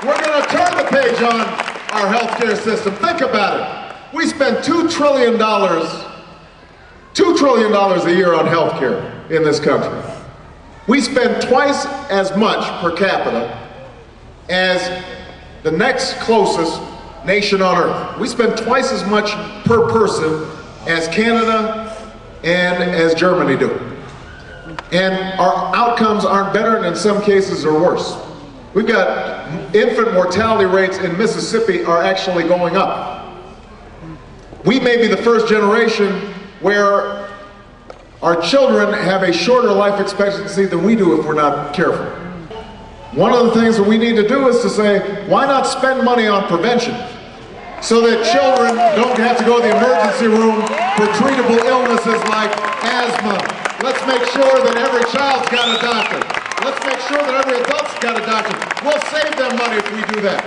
We're going to turn the page on our healthcare system. Think about it. We spend $2 trillion a year on healthcare in this country. We spend twice as much per capita as the next closest nation on earth. We spend twice as much per person as Canada and as Germany do. And our outcomes aren't better, and in some cases are worse. We've got infant mortality rates in Mississippi are actually going up. We may be the first generation where our children have a shorter life expectancy than we do if we're not careful. One of the things that we need to do is to say, why not spend money on prevention so that children don't have to go to the emergency room for treatable illnesses like asthma. Let's make sure that every child's got a doctor. Let's make sure that every adult's got a doctor. We'll save them money if we do that.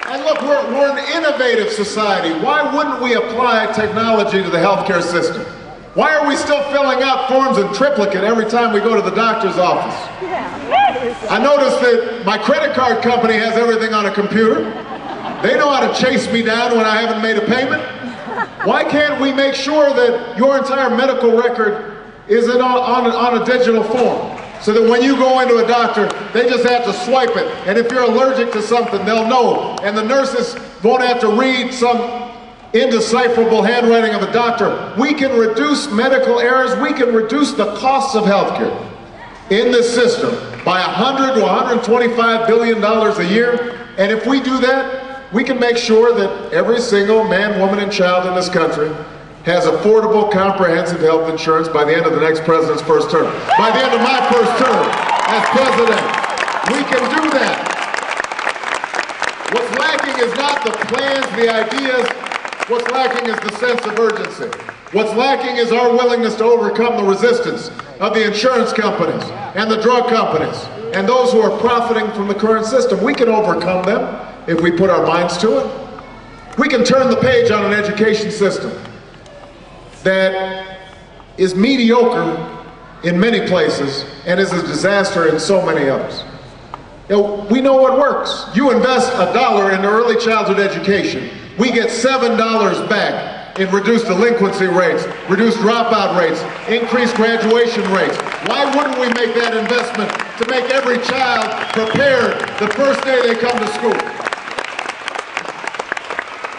And look, we're an innovative society. Why wouldn't we apply technology to the healthcare system? Why are we still filling out forms in triplicate every time we go to the doctor's office? I noticed that my credit card company has everything on a computer. They know how to chase me down when I haven't made a payment. Why can't we make sure that your entire medical record is on a digital form? So that when you go into a doctor, they just have to swipe it. And if you're allergic to something, they'll know. And the nurses won't have to read some indecipherable handwriting of a doctor. We can reduce medical errors. We can reduce the costs of healthcare in this system by $100 to $125 billion a year. And if we do that, we can make sure that every single man, woman, and child in this country has affordable, comprehensive health insurance by the end of the next president's first term. By the end of my first term as president, we can do that. What's lacking is not the plans, the ideas. What's lacking is the sense of urgency. What's lacking is our willingness to overcome the resistance of the insurance companies and the drug companies and those who are profiting from the current system. We can overcome them if we put our minds to it. We can turn the page on an education system that is mediocre in many places and is a disaster in so many others. You know, we know what works. You invest $1 into early childhood education, we get $7 back in reduced delinquency rates, reduced dropout rates, increased graduation rates. Why wouldn't we make that investment to make every child prepared the first day they come to school?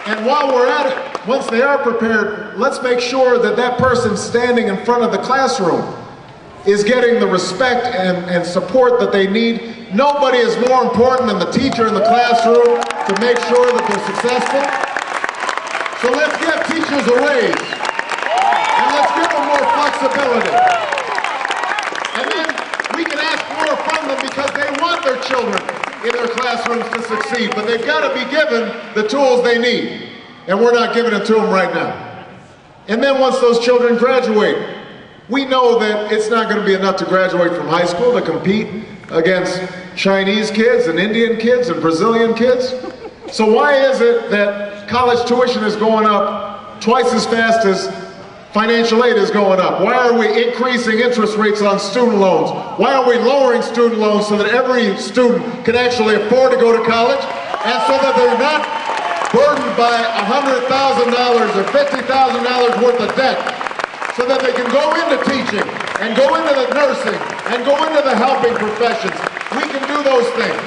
And while we're at it, once they are prepared, let's make sure that that person standing in front of the classroom is getting the respect and support that they need. Nobody is more important than the teacher in the classroom to make sure that they're successful. So let's give teachers a raise, and let's give them more flexibility. And then we can ask more from them because they want their children in their classrooms to succeed, but they've got to be given the tools they need, and we're not giving it to them right now. And then once those children graduate, we know that it's not going to be enough to graduate from high school to compete against Chinese kids and Indian kids and Brazilian kids. So why is it that college tuition is going up twice as fast as financial aid is going up? Why are we increasing interest rates on student loans? Why are we lowering student loans so that every student can actually afford to go to college and so that they're not burdened by $100,000 or $50,000 worth of debt, so that they can go into teaching and go into the nursing and go into the helping professions? We can do those things.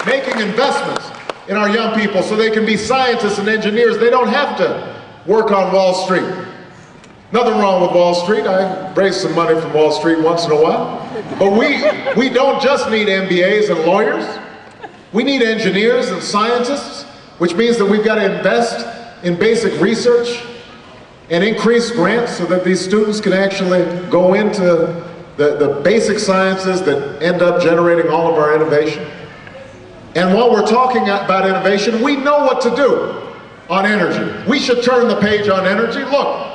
Making investments in our young people so they can be scientists and engineers. They don't have to work on Wall Street. Nothing wrong with Wall Street. I raise some money from Wall Street once in a while. But we don't just need MBAs and lawyers. We need engineers and scientists, which means that we've got to invest in basic research and increase grants so that these students can actually go into the basic sciences that end up generating all of our innovation. And while we're talking about innovation, we know what to do on energy. We should turn the page on energy. Look,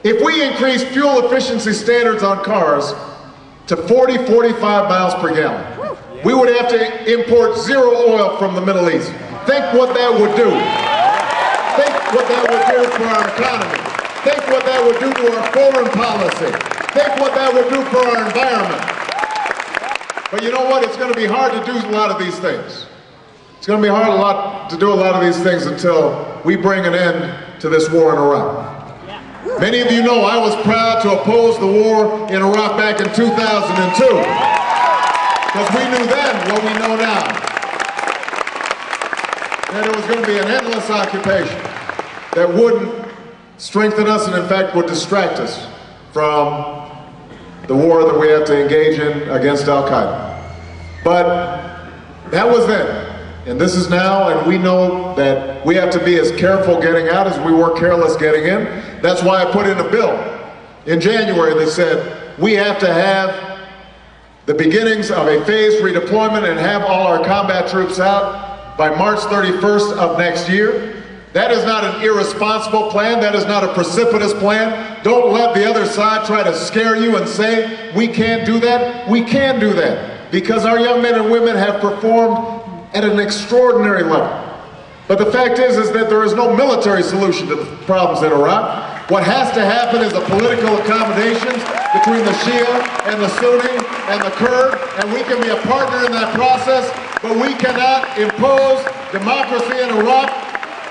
if we increase fuel efficiency standards on cars to 40, 45 miles per gallon, we would have to import zero oil from the Middle East. Think what that would do. Think what that would do for our economy. Think what that would do to our foreign policy. Think what that would do for our environment. But you know what? It's going to be hard to do a lot of these things. It's going to be hard to do a lot of these things until we bring an end to this war in Iraq. Many of you know I was proud to oppose the war in Iraq back in 2002. Because we knew then what we know now. That it was going to be an endless occupation that wouldn't strengthen us and in fact would distract us from the war that we have to engage in against Al-Qaeda. But that was then. And this is now, and we know that we have to be as careful getting out as we were careless getting in. That's why I put in a bill in January that said we have to have the beginnings of a phased redeployment and have all our combat troops out by March 31st of next year. That is not an irresponsible plan. That is not a precipitous plan. Don't let the other side try to scare you and say, we can't do that. We can do that because our young men and women have performed at an extraordinary level. But the fact is that there is no military solution to the problems in Iraq. What has to happen is a political accommodations between the Shia and the Sunni and the Kurd, and we can be a partner in that process, but we cannot impose democracy in Iraq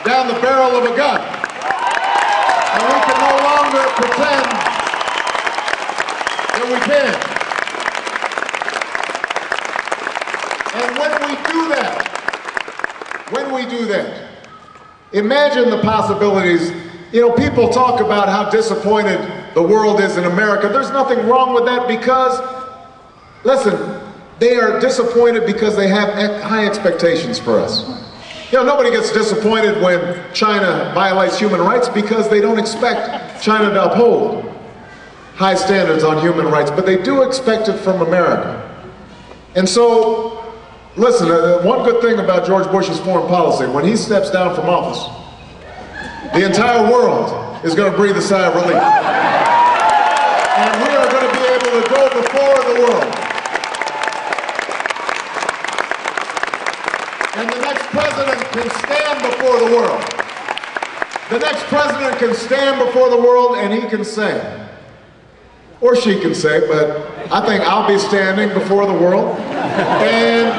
down the barrel of a gun. And we can no longer pretend that we can. And when we do that, imagine the possibilities. You know, people talk about how disappointed the world is in America. There's nothing wrong with that because, listen, they are disappointed because they have high expectations for us. You know, nobody gets disappointed when China violates human rights because they don't expect China to uphold high standards on human rights, but they do expect it from America. And so, listen, one good thing about George Bush's foreign policy, when he steps down from office, the entire world is going to breathe a sigh of relief. And we are going to be able to go before the world. And the next president can stand before the world. The next president can stand before the world and he can say, or she can say, but I think I'll be standing before the world and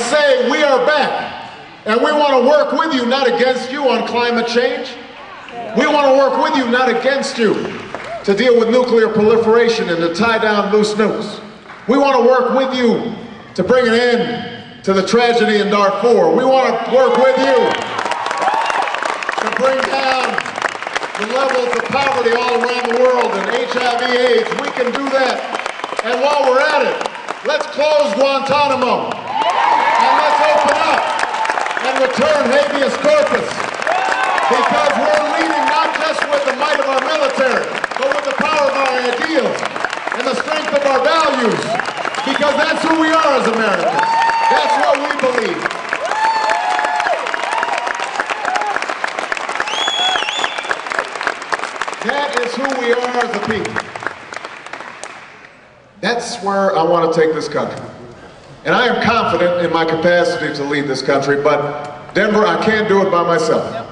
say, we are back. And we want to work with you, not against you on climate change. We want to work with you, not against you, to deal with nuclear proliferation and to tie down loose nukes. We want to work with you to bring an end to the tragedy in Darfur. We want to work with you to bring down the levels of poverty all around the world and HIV/AIDS. We can do that. And while we're at it, let's close Guantanamo and let's open up and return habeas corpus, because we're leading not just with the might of our military, but with the power of our ideals and the strength of our values, because that's who we are as Americans. That's what we believe. That is who we are as a people. That's where I want to take this country. And I am confident in my capacity to lead this country, but Denver, I can't do it by myself.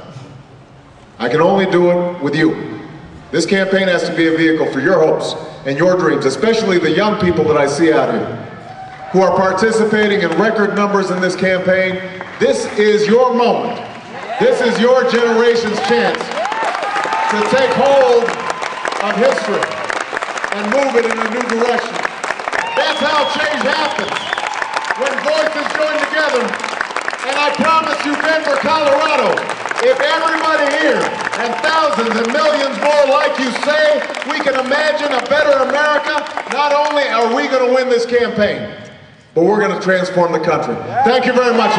I can only do it with you. This campaign has to be a vehicle for your hopes and your dreams, especially the young people that I see out here who are participating in record numbers in this campaign. This is your moment. This is your generation's chance to take hold of history and move it in a new direction. That's how change happens, when voices join together. And I promise you, Denver, Colorado, if everybody here and thousands and millions more like you say we can imagine a better America, not only are we going to win this campaign, but we're going to transform the country. Thank you very much.